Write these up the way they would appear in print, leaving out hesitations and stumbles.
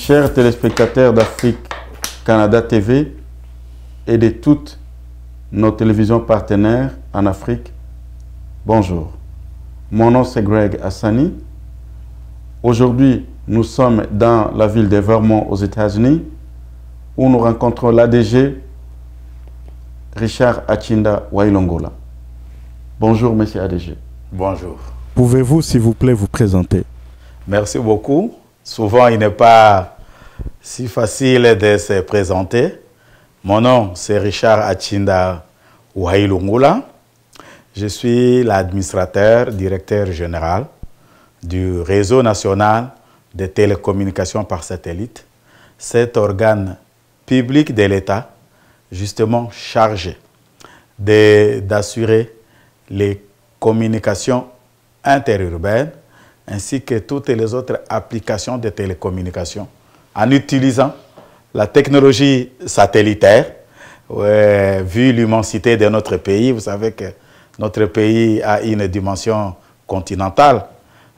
Chers téléspectateurs d'Afrique Canada TV et de toutes nos télévisions partenaires en Afrique, bonjour. Mon nom c'est Greg Hassani. Aujourd'hui, nous sommes dans la ville de Vermont aux États-Unis où nous rencontrons l'ADG Richard Achinda Wailongola. Bonjour, monsieur ADG. Bonjour. Pouvez-vous, s'il vous plaît, vous présenter? Merci beaucoup. Souvent, il n'est pas si facile de se présenter. Mon nom, c'est Richard Achinda Wailongola. Je suis l'administrateur, directeur général du Réseau national de télécommunications par satellite, cet organe public de l'État, justement chargé d'assurer les communications interurbaines ainsi que toutes les autres applications de télécommunications en utilisant la technologie satellitaire. Vu l'immensité de notre pays, vous savez que notre pays a une dimension continentale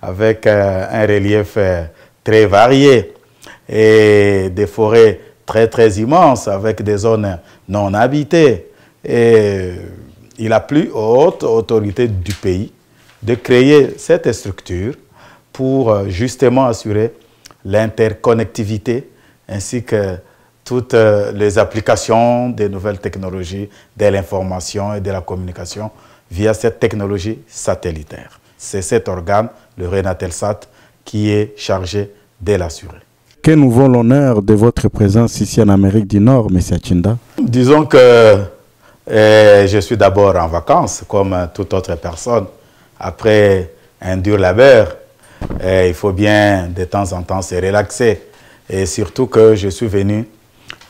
avec un relief très varié et des forêts très immenses avec des zones non habitées. Et il a plu aux hautes autorités du pays de créer cette structure pour justement assurer l'interconnectivité ainsi que toutes les applications des nouvelles technologies, de l'information et de la communication via cette technologie satellitaire. C'est cet organe, le RENATELSAT, qui est chargé de l'assurer. Que nous vaut l'honneur de votre présence ici en Amérique du Nord, M. Achinda? Disons que je suis d'abord en vacances, comme toute autre personne. Après un dur labeur, il faut bien de temps en temps se relaxer. Et surtout que je suis venu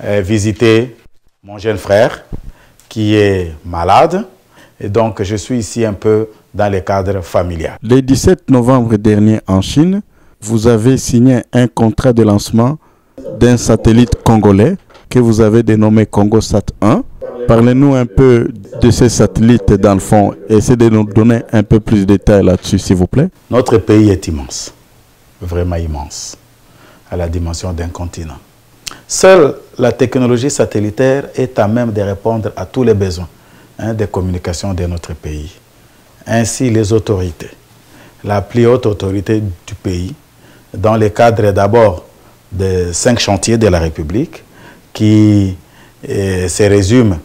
visiter mon jeune frère qui est malade. Et donc, je suis ici un peu dans le cadre familial. Le 17 novembre dernier en Chine, vous avez signé un contrat de lancement d'un satellite congolais que vous avez dénommé CongoSat 1. Parlez-nous un peu de ces satellites dans le fond. Essayez de nous donner un peu plus de détails là-dessus, s'il vous plaît. Notre pays est immense, vraiment immense, à la dimension d'un continent. Seule la technologie satellitaire est à même de répondre à tous les besoins de communication de notre pays. Ainsi, les autorités, la plus haute autorité du pays, dans le cadre d'abord des 5 chantiers de la République, qui se résument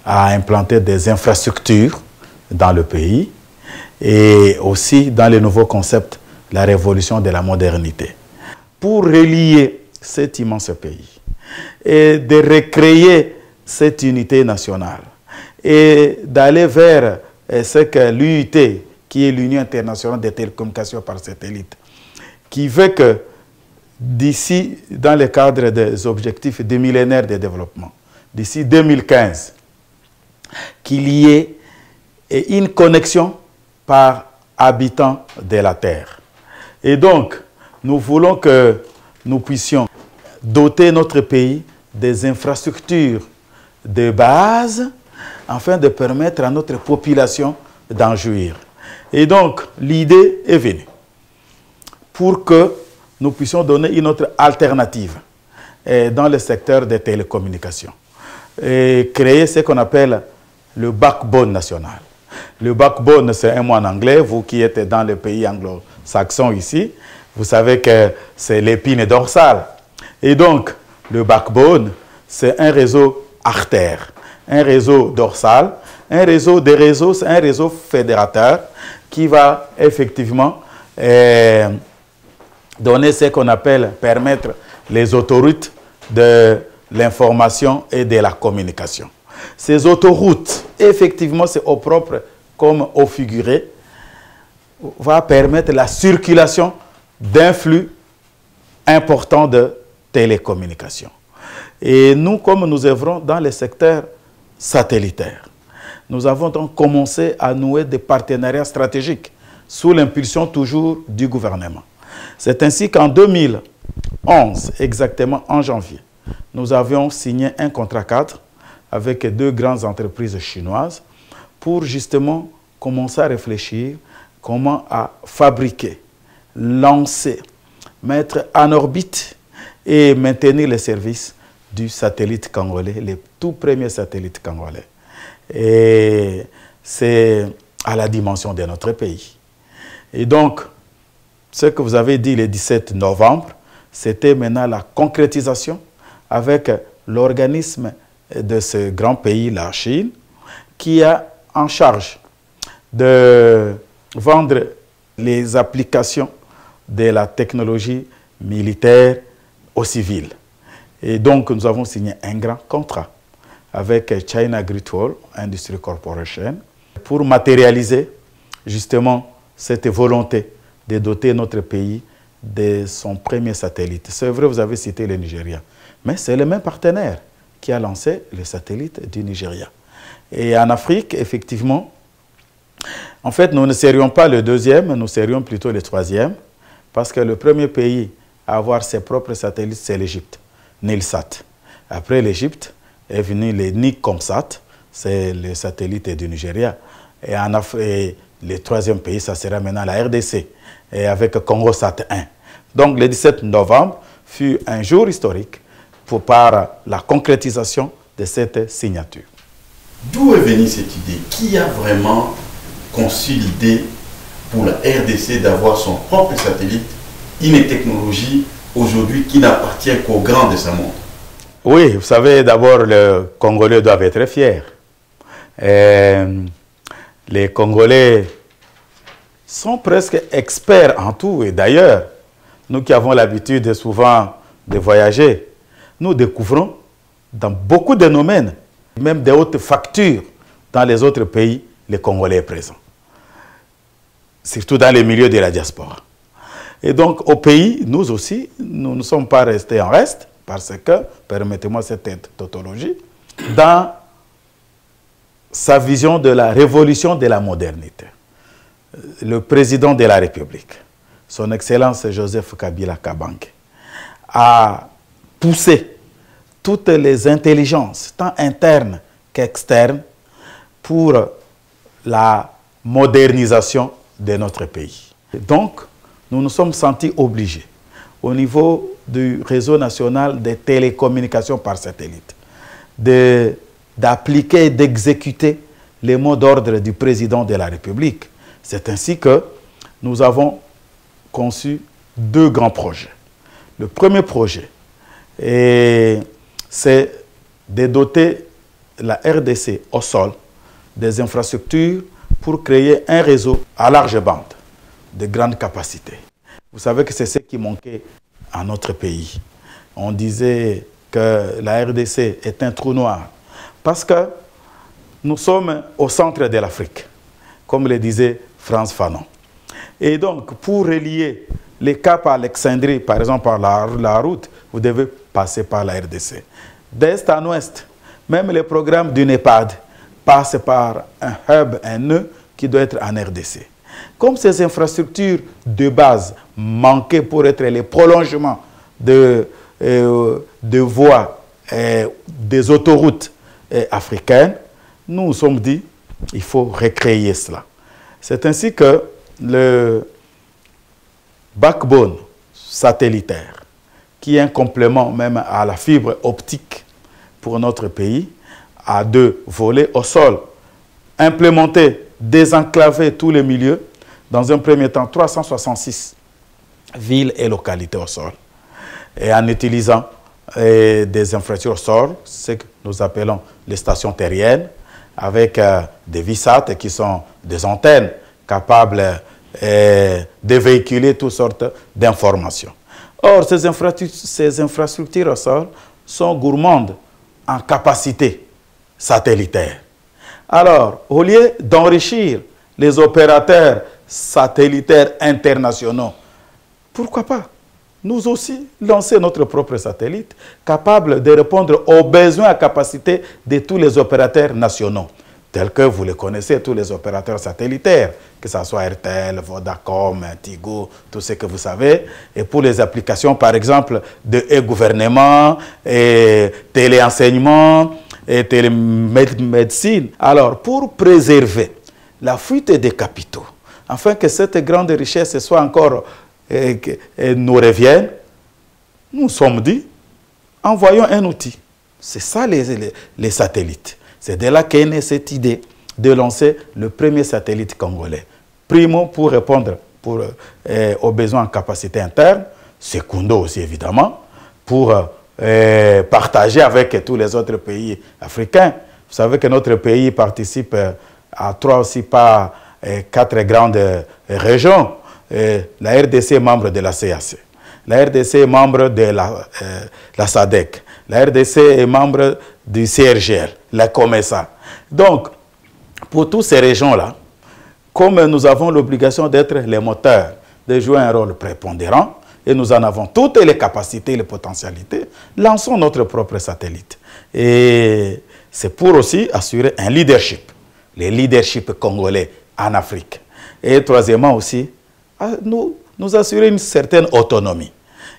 à implanter des infrastructures dans le pays et aussi dans le nouveau concept, la révolution de la modernité. Pour relier cet immense pays et de recréer cette unité nationale et d'aller vers ce que l'UIT, qui est l'Union internationale des télécommunications par satellite, qui veut que d'ici, dans le cadre des objectifs du millénaire de développement, d'ici 2015, qu'il y ait une connexion par habitant de la Terre. Et donc, nous voulons que nous puissions doter notre pays des infrastructures de base afin de permettre à notre population d'en jouir. Et donc, l'idée est venue pour que nous puissions donner une autre alternative dans le secteur des télécommunications et créer ce qu'on appelle le backbone national. Le backbone, c'est un mot en anglais. Vous qui êtes dans les pays anglo-saxons ici, vous savez que c'est l'épine dorsale. Et donc, le backbone, c'est un réseau artère, un réseau dorsal, un réseau des réseaux, c'est un réseau fédérateur qui va effectivement donner ce qu'on appelle, permettre les autoroutes de l'information et de la communication. Ces autoroutes, effectivement, c'est au propre comme au figuré, va permettre la circulation d'un flux important de télécommunications. Et nous, comme nous œuvrons dans le secteur satellitaire, nous avons donc commencé à nouer des partenariats stratégiques sous l'impulsion toujours du gouvernement. C'est ainsi qu'en 2011, exactement en janvier, nous avions signé un contrat cadre avec 2 grandes entreprises chinoises pour justement commencer à réfléchir comment à fabriquer, lancer, mettre en orbite et maintenir les services du satellite congolais, les tout premiers satellites congolais. Et c'est à la dimension de notre pays. Et donc, ce que vous avez dit le 17 novembre, c'était maintenant la concrétisation avec l'organisme de ce grand pays, la Chine, qui a en charge de vendre les applications de la technologie militaire aux civils. Et donc, nous avons signé un grand contrat avec China Great Wall Industry Corporation pour matérialiser justement cette volonté de doter notre pays de son premier satellite. C'est vrai, vous avez cité le Nigeria, mais c'est le même partenaire qui a lancé le satellite du Nigeria. Et en Afrique, effectivement, en fait, nous ne serions pas le deuxième, nous serions plutôt le troisième, parce que le premier pays à avoir ses propres satellites, c'est l'Égypte, Nilsat. Après l'Égypte est venu le Nikomsat, c'est le satellite du Nigeria. Et le troisième pays, ça sera maintenant la RDC, et avec CongoSat 1. Donc le 17 novembre fut un jour historique par la concrétisation de cette signature. D'où est venue cette idée? Qui a vraiment conçu l'idée pour la RDC d'avoir son propre satellite, une technologie aujourd'hui qui n'appartient qu'aux grands de ce monde? Oui, vous savez, d'abord, les Congolais doivent être fiers. Les Congolais sont presque experts en tout. Et d'ailleurs, nous qui avons l'habitude souvent de voyager, nous découvrons dans beaucoup de domaines, même des hautes factures dans les autres pays, les Congolais sont présents. Surtout dans les milieux de la diaspora. Et donc, au pays, nous aussi, nous ne sommes pas restés en reste, parce que, permettez-moi cette tautologie, dans sa vision de la révolution de la modernité, le président de la République, son Excellence Joseph Kabila Kabange, a poussé toutes les intelligences, tant internes qu'externes, pour la modernisation de notre pays. Et donc, nous nous sommes sentis obligés, au niveau du réseau national des télécommunications par satellite, d'appliquer et d'exécuter les mots d'ordre du président de la République. C'est ainsi que nous avons conçu deux grands projets. Le premier projet, c'est de doter la RDC au sol des infrastructures pour créer un réseau à large bande de grande capacité. Vous savez que c'est ce qui manquait à notre pays. On disait que la RDC est un trou noir parce que nous sommes au centre de l'Afrique, comme le disait Frantz Fanon. Et donc, pour relier les Cap à Alexandrie, par exemple par la route, vous devez passer par la RDC. D'est en ouest, même les programmes du NEPAD passent par un hub, un nœud qui doit être en RDC. Comme ces infrastructures de base manquaient pour être les prolongements de voies, des autoroutes africaines, nous nous sommes dit qu'il faut recréer cela. C'est ainsi que le backbone satellitaire, qui est un complément même à la fibre optique pour notre pays, a deux volets au sol, implémenté, désenclaver tous les milieux, dans un premier temps 366 villes et localités au sol, et en utilisant des infrastructures au sol, ce que nous appelons les stations terriennes, avec des VSAT qui sont des antennes capables de véhiculer toutes sortes d'informations. Or, ces infrastructures au sol sont gourmandes en capacité satellitaire. Alors, au lieu d'enrichir les opérateurs satellitaires internationaux, pourquoi pas nous aussi lancer notre propre satellite capable de répondre aux besoins à capacité de tous les opérateurs nationaux, tels que vous les connaissez, tous les opérateurs satellitaires, que ce soit RTL, Vodacom, Tigo, tout ce que vous savez. Et pour les applications, par exemple, de e-gouvernement, et téléenseignement, et télémédecine. Alors, pour préserver la fuite des capitaux, afin que cette grande richesse soit encore nous revienne, nous sommes dit, envoyons un outil. C'est ça les satellites. C'est de là qu'est née cette idée de lancer le premier satellite congolais. Primo, pour répondre aux besoins en capacité interne. Secundo aussi, évidemment, pour partager avec tous les autres pays africains. Vous savez que notre pays participe à 3 aussi pas 4 grandes régions. La RDC est membre de la CAC. La RDC est membre de la SADC. La RDC est membre du CRGL, la COMESA. Donc, pour toutes ces régions-là, comme nous avons l'obligation d'être les moteurs, de jouer un rôle prépondérant, et nous en avons toutes les capacités et les potentialités, lançons notre propre satellite. Et c'est pour aussi assurer un leadership, le leadership congolais en Afrique. Et troisièmement aussi, nous assurer une certaine autonomie,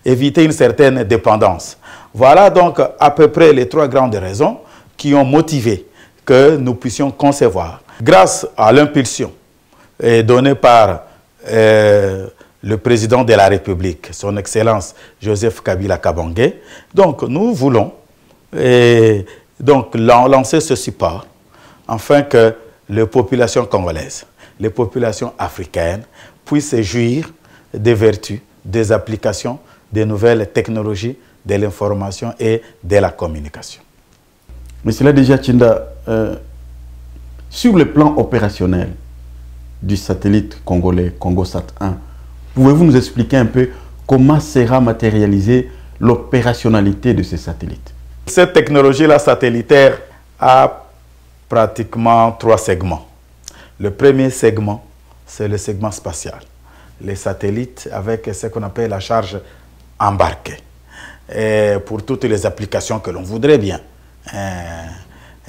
éviter une certaine dépendance. Voilà donc à peu près les 3 grandes raisons qui ont motivé que nous puissions concevoir, grâce à l'impulsion donnée par le président de la République, son Excellence Joseph Kabila Kabange. Donc nous voulons lancer ce support afin que les populations congolaises, les populations africaines puissent jouir des vertus, des applications, des nouvelles technologies, de l'information et de la communication. Monsieur Ladija Tchinda, sur le plan opérationnel du satellite congolais CongoSat 1, pouvez-vous nous expliquer un peu comment sera matérialisée l'opérationnalité de ces satellites? Cette technologie-là satellitaire a pratiquement 3 segments. Le premier segment, c'est le segment spatial. Les satellites avec ce qu'on appelle la charge embarquée. Et pour toutes les applications que l'on voudrait bien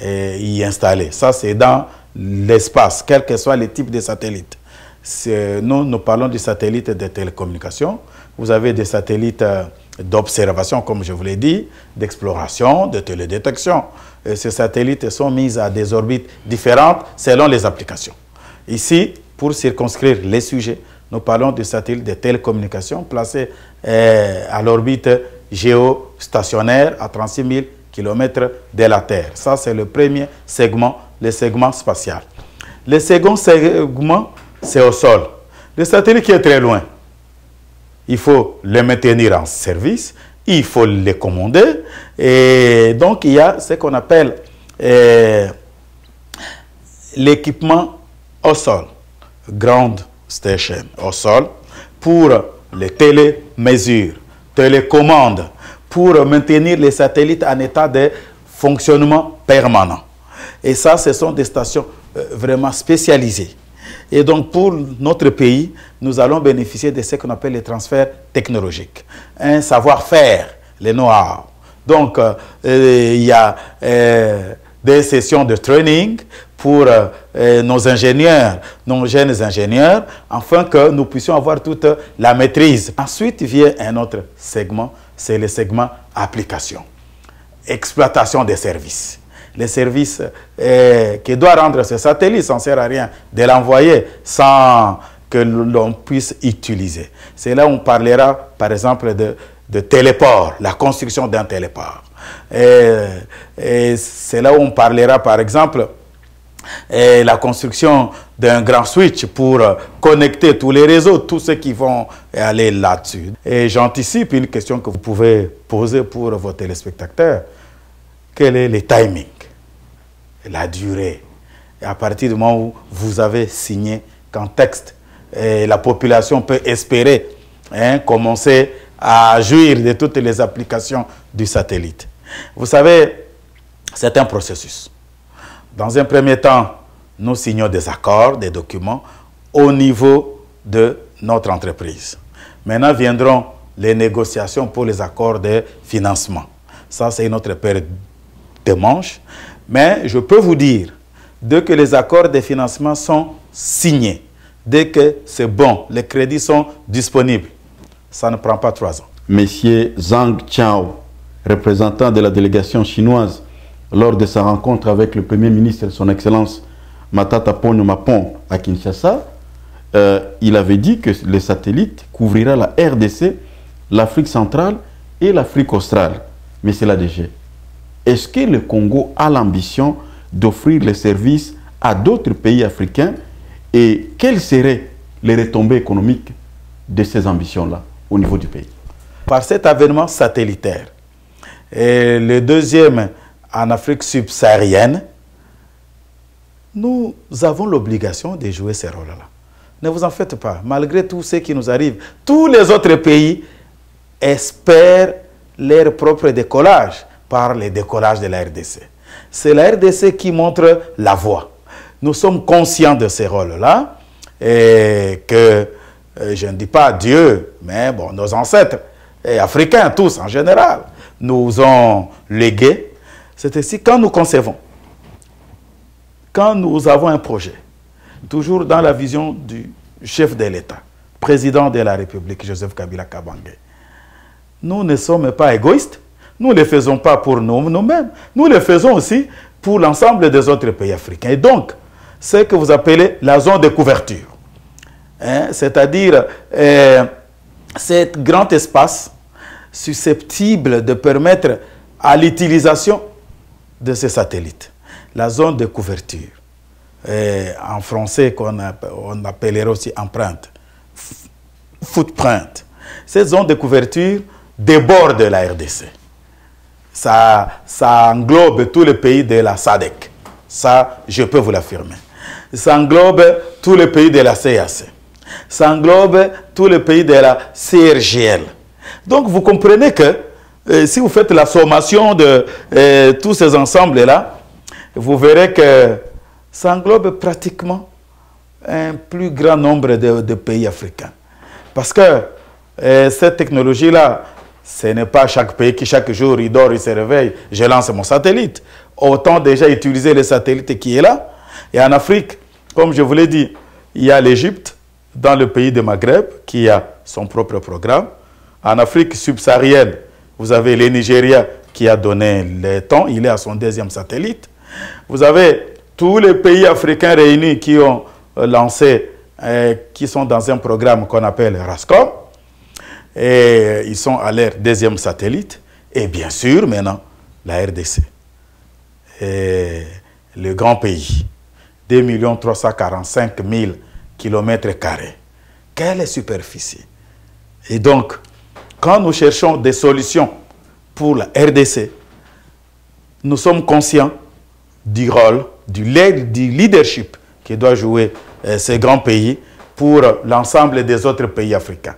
y installer. Ça, c'est dans l'espace, quel que soit le type de satellite. Nous parlons du satellite de télécommunication. Vous avez des satellites d'observation, comme je vous l'ai dit, d'exploration, de télédétection. Et ces satellites sont mis à des orbites différentes selon les applications. Ici, pour circonscrire les sujets, nous parlons du satellite de télécommunication placé à l'orbite géostationnaire à 36 000 km de la Terre. Ça, c'est le premier segment, le segment spatial. Le second segment, c'est au sol. Le satellite qui est très loin, il faut le maintenir en service, il faut le commander. Et donc, il y a ce qu'on appelle l'équipement au sol, ground station au sol, pour les télémesures, télécommandes, pour maintenir les satellites en état de fonctionnement permanent. Et ça, ce sont des stations vraiment spécialisées. Et donc, pour notre pays, nous allons bénéficier de ce qu'on appelle les transferts technologiques. Un savoir-faire, les know-how. Donc, il y a des sessions de training pour nos ingénieurs, nos jeunes ingénieurs, afin que nous puissions avoir toute la maîtrise. Ensuite vient un autre segment, c'est le segment application. Exploitation des services. Les services que doit rendre ce satellite, ça ne sert à rien de l'envoyer sans que l'on puisse utiliser. C'est là où on parlera, par exemple, de téléport, la construction d'un téléport. Et c'est là où on parlera, par exemple, la construction d'un grand switch pour connecter tous les réseaux, tous ceux qui vont aller là-dessus. Et j'anticipe une question que vous pouvez poser pour vos téléspectateurs. Quel est le timing, la durée? Et à partir du moment où vous avez signé qu'en texte, la population peut espérer commencer à jouir de toutes les applications du satellite. Vous savez, c'est un processus. Dans un premier temps, nous signons des accords, des documents au niveau de notre entreprise. Maintenant viendront les négociations pour les accords de financement. Ça, c'est une autre paire de manches. Mais je peux vous dire, dès que les accords de financement sont signés, dès que c'est bon, les crédits sont disponibles, ça ne prend pas 3 ans. Monsieur Zhang Chao, représentant de la délégation chinoise, lors de sa rencontre avec le Premier ministre, son Excellence Matata Ponyo Mapon à Kinshasa, il avait dit que le satellite couvrira la RDC, l'Afrique centrale et l'Afrique australe, monsieur l'ADG, est-ce que le Congo a l'ambition d'offrir les services à d'autres pays africains et quelles seraient les retombées économiques de ces ambitions-là au niveau du pays? Par cet avènement satellitaire, et le deuxième en Afrique subsaharienne, nous avons l'obligation de jouer ces rôles-là. Ne vous en faites pas, malgré tout ce qui nous arrive, tous les autres pays espèrent leur propre décollage par le décollage de la RDC. C'est la RDC qui montre la voie. Nous sommes conscients de ces rôles-là et que, je ne dis pas Dieu, mais bon, nos ancêtres, et africains tous en général, nous ont légué. C'est ainsi quand nous concevons, quand nous avons un projet, toujours dans la vision du chef de l'État, président de la République, Joseph Kabila Kabange, nous ne sommes pas égoïstes, nous ne le faisons pas pour nous-mêmes, nous le faisons aussi pour l'ensemble des autres pays africains. Et donc, ce que vous appelez la zone de couverture, hein, c'est-à-dire cet grand espace susceptible de permettre à l'utilisation de ces satellites, la zone de couverture, en français on appellerait aussi empreinte, footprint. Cette zone de couverture déborde la RDC. Ça englobe tous les pays de la SADC. Ça, je peux vous l'affirmer. Ça englobe tous les pays de la CAC. Ça englobe tous les pays de la CRGL. Donc, vous comprenez que si vous faites la sommation de tous ces ensembles-là, vous verrez que ça englobe pratiquement un plus grand nombre de pays africains. Parce que cette technologie-là, ce n'est pas chaque pays qui, chaque jour, il dort, il se réveille, je lance mon satellite. Autant déjà utiliser le satellite qui est là. Et en Afrique, comme je vous l'ai dit, il y a l'Égypte, dans le pays de Maghreb, qui a son propre programme. En Afrique subsaharienne, vous avez le Nigeria qui a donné le temps, il est à son deuxième satellite. Vous avez tous les pays africains réunis qui ont lancé, qui sont dans un programme qu'on appelle RASCOM. Et ils sont à leur deuxième satellite. Et bien sûr, maintenant, la RDC. Et le grand pays, 2 345 000 km². Quelle superficie! Et donc, quand nous cherchons des solutions pour la RDC, nous sommes conscients du rôle, du leadership que doit jouer ces grands pays pour l'ensemble des autres pays africains.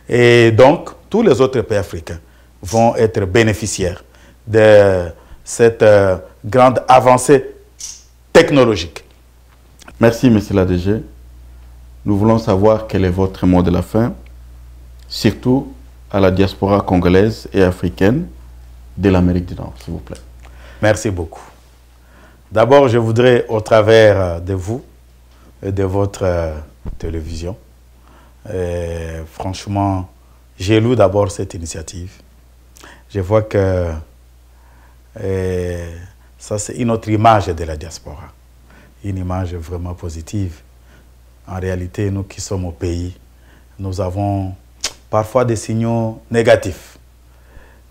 Et donc, tous les autres pays africains vont être bénéficiaires de cette grande avancée technologique. Merci, monsieur l'ADG. Nous voulons savoir quel est votre mot de la fin, surtout à la diaspora congolaise et africaine de l'Amérique du Nord, s'il vous plaît. Merci beaucoup. D'abord, je voudrais, au travers de vous et de votre télévision, franchement, j'ai lu d'abord cette initiative. Je vois que ça, c'est une autre image de la diaspora. Une image vraiment positive. En réalité, nous qui sommes au pays, nous avons parfois des signaux négatifs.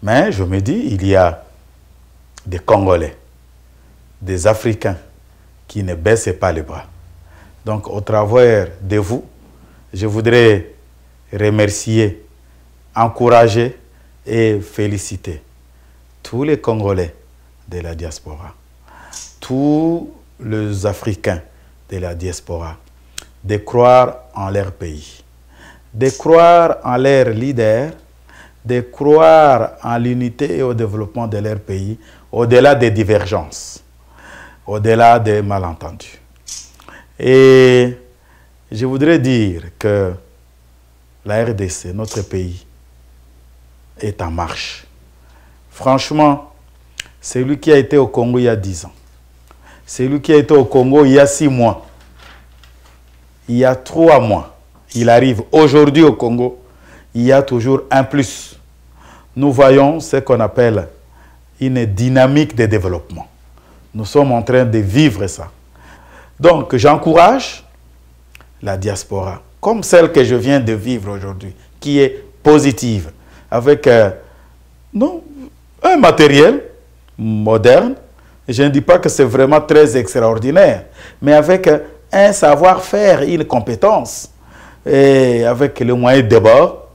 Mais je me dis, il y a des Congolais, des Africains qui ne baissent pas les bras. Donc, au travers de vous, je voudrais remercier, encourager et féliciter tous les Congolais de la diaspora, tous les Africains de la diaspora, de croire en leur pays, de croire en leurs leaders, de croire en l'unité et au développement de leur pays, au-delà des divergences, au-delà des malentendus. Et je voudrais dire que la RDC, notre pays, est en marche. Franchement, celui qui a été au Congo il y a 10 ans, celui qui a été au Congo il y a 6 mois, il y a 3 mois, il arrive aujourd'hui au Congo, il y a toujours un plus. Nous voyons ce qu'on appelle une dynamique de développement. Nous sommes en train de vivre ça. Donc, j'encourage la diaspora, comme celle que je viens de vivre aujourd'hui, qui est positive, avec Non, un matériel moderne. Je ne dis pas que c'est vraiment très extraordinaire, mais avec un savoir-faire, une compétence, et avec les moyens de bord.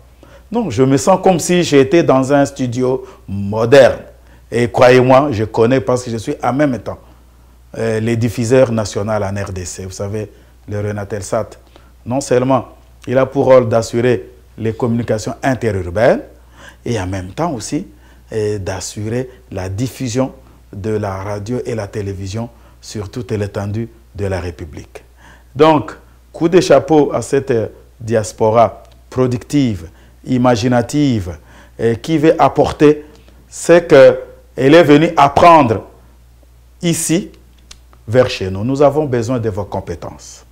Non, je me sens comme si j'étais dans un studio moderne. Et croyez-moi, je connais parce que je suis en même temps les diffuseurs nationaux en RDC. Vous savez, le Renatelsat, non seulement il a pour rôle d'assurer les communications interurbaines, et en même temps aussi d'assurer la diffusion de la radio et la télévision sur toute l'étendue de la République. Donc, coup de chapeau à cette diaspora productive, imaginative, qui veut apporter ce qu'elle est venue apprendre ici, vers chez nous. Nous avons besoin de vos compétences.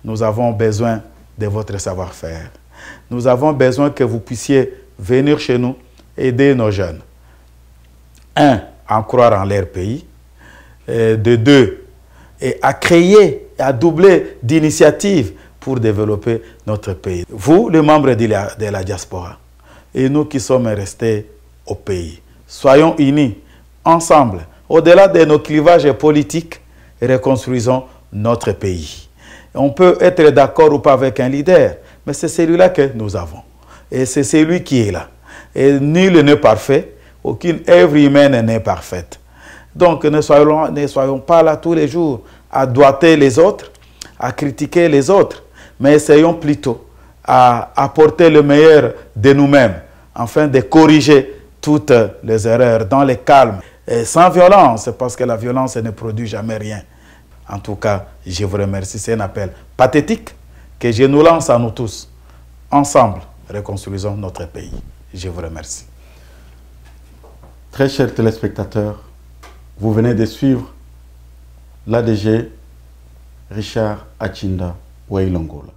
Nous avons besoin de votre savoir-faire. Nous avons besoin que vous puissiez venir chez nous, aider nos jeunes. Un, à croire en leur pays. De deux, et à créer, à doubler d'initiatives pour développer notre pays. Vous, les membres de la diaspora, et nous qui sommes restés au pays, soyons unis, ensemble, au-delà de nos clivages politiques, reconstruisons notre pays. On peut être d'accord ou pas avec un leader, mais c'est celui-là que nous avons. Et c'est celui qui est là. Et nul n'est parfait, aucune œuvre humaine n'est parfaite. Donc ne soyons pas là tous les jours à doiter les autres, à critiquer les autres, mais essayons plutôt à apporter le meilleur de nous-mêmes, afin de corriger toutes les erreurs dans le calme, et sans violence, parce que la violence ne produit jamais rien. En tout cas, je vous remercie. C'est un appel pathétique que je nous lance à nous tous. Ensemble, reconstruisons notre pays. Je vous remercie. Très chers téléspectateurs, vous venez de suivre l'ADG Richard Achinda Wailongola.